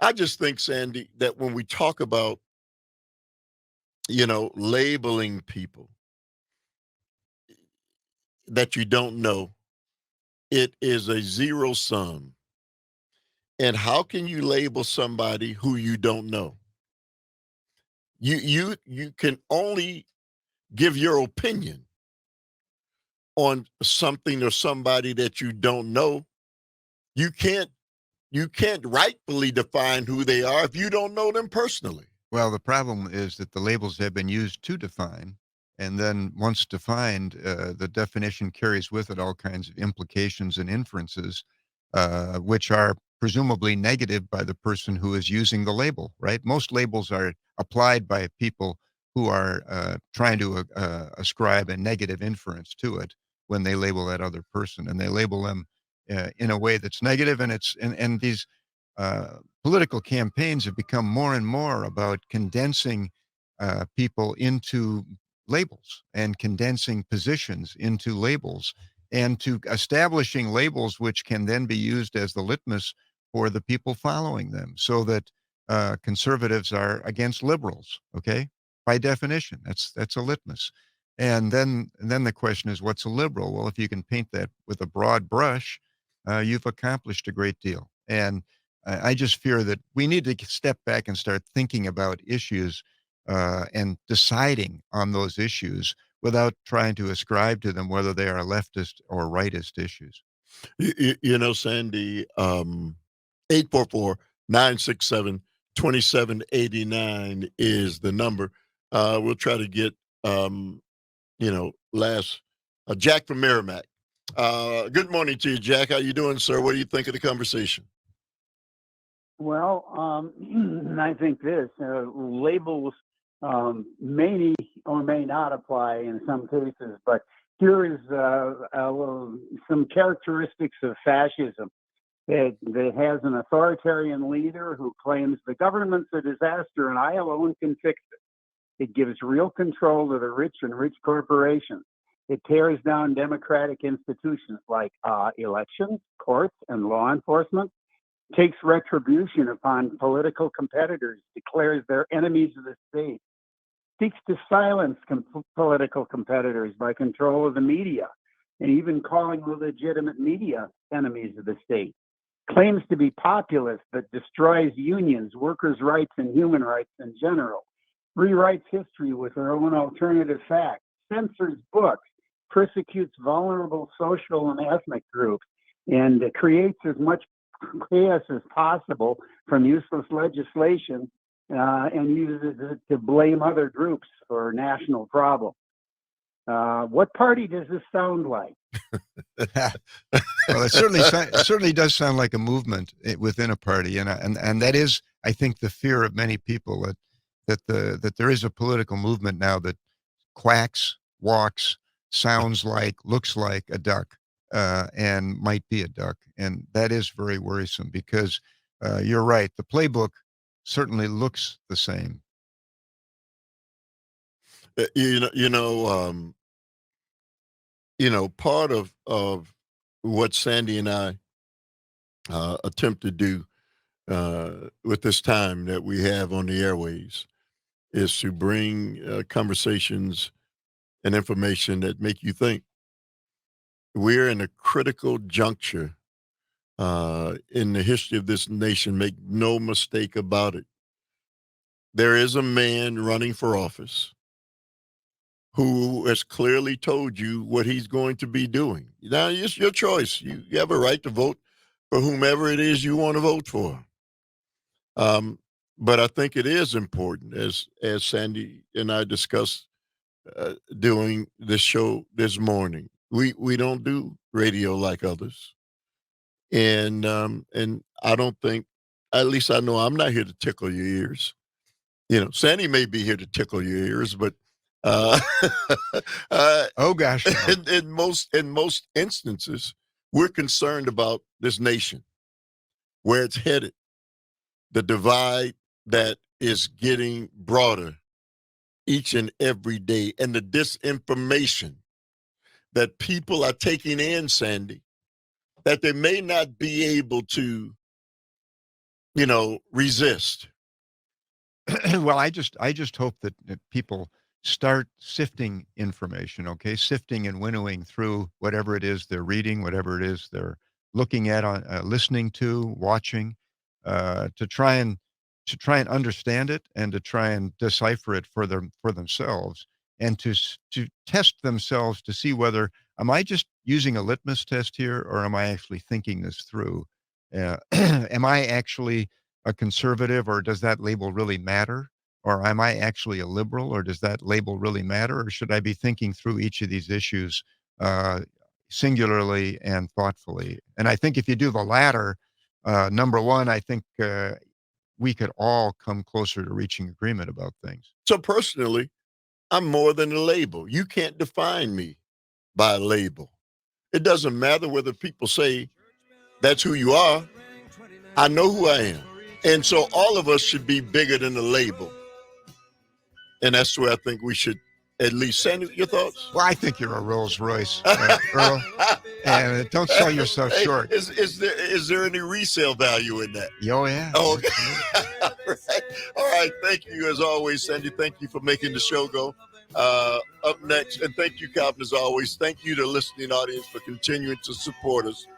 I just think, Sandy, that when we talk about, labeling people that you don't know, it is a zero sum. And how can you label somebody who you don't know? You can only give your opinion on something or somebody that you don't know. You can't you can't rightfully define who they are if you don't know them personally. Well, the problem is that the labels have been used to define, and then once defined, the definition carries with it all kinds of implications and inferences, which are presumably negative by the person who is using the label, right? Most labels are applied by people who are trying to ascribe a negative inference to it when they label that other person, and they label them in a way that's negative, and these political campaigns have become more and more about condensing people into labels and condensing positions into labels and to establishing labels which can then be used as the litmus for the people following them, so that conservatives are against liberals. Okay, by definition, that's a litmus. And then the question is, what's a liberal? Well, if you can paint that with a broad brush, you've accomplished a great deal. And I just fear that we need to step back and start thinking about issues and deciding on those issues without trying to ascribe to them whether they are leftist or rightist issues. Sandy, 844-967-2789 is the number. We'll try to get, last Jack from Merrimack. Good morning to you, Jack. How you doing, sir? What do you think of the conversation? Well, I think this labels may or may not apply in some cases, but here is some characteristics of fascism. It has an authoritarian leader who claims the government's a disaster and I alone can fix it. It gives real control to the rich and rich corporations. It tears down democratic institutions like elections, courts, and law enforcement. Takes retribution upon political competitors, declares they're enemies of the state, seeks to silence political competitors by control of the media, and even calling the legitimate media enemies of the state, claims to be populist but destroys unions, workers' rights, and human rights in general, rewrites history with their own alternative facts, censors books, persecutes vulnerable social and ethnic groups, and creates as much chaos as possible from useless legislation and uses it to blame other groups for national problems. What party does this sound like? Well, it certainly does sound like a movement within a party, and that is, I think, the fear of many people that there is a political movement now that quacks, walks, sounds like, looks like a duck. And might be a duck. And that is very worrisome because you're right. The playbook certainly looks the same. Part of what Sandy and I attempt to do with this time that we have on the airways is to bring conversations and information that make you think. We're in a critical juncture in the history of this nation. Make no mistake about it. There is a man running for office who has clearly told you what he's going to be doing. Now, it's your choice. You have a right to vote for whomever it is you want to vote for. But I think it is important, as Sandy and I discussed doing this show this morning. We don't do radio like others, and I don't think, at least I know I'm not here to tickle your ears. Sandy may be here to tickle your ears, but uh, Oh gosh, no. in most instances, we're concerned about this nation, where it's headed, the divide that is getting broader each and every day, and the disinformation that people are taking in, Sandy, that they may not be able to resist. Well, I just hope that people start sifting information, okay? Sifting and winnowing through whatever it is they're reading, whatever it is they're looking at, on listening to, watching, to try and understand it and to try and decipher it for themselves, and to test themselves to see whether, am I just using a litmus test here, or am I actually thinking this through? Am I actually a conservative, or does that label really matter? Or am I actually a liberal, or does that label really matter? Or should I be thinking through each of these issues uh, singularly and thoughtfully? And I think if you do the latter, number one, I think we could all come closer to reaching agreement about things. So personally, I'm more than a label. You can't define me by a label. It doesn't matter whether people say that's who you are. I know who I am. And so all of us should be bigger than the label. And that's where I think we should at least send your thoughts. Well, I think you're a Rolls Royce, Earl, and don't sell yourself short. Is there any resale value in that? Oh, yeah. Oh, okay. All right. Thank you, as always, Sandy. Thank you for making the show go. Up next, and thank you, Calvin, as always. Thank you to the listening audience for continuing to support us.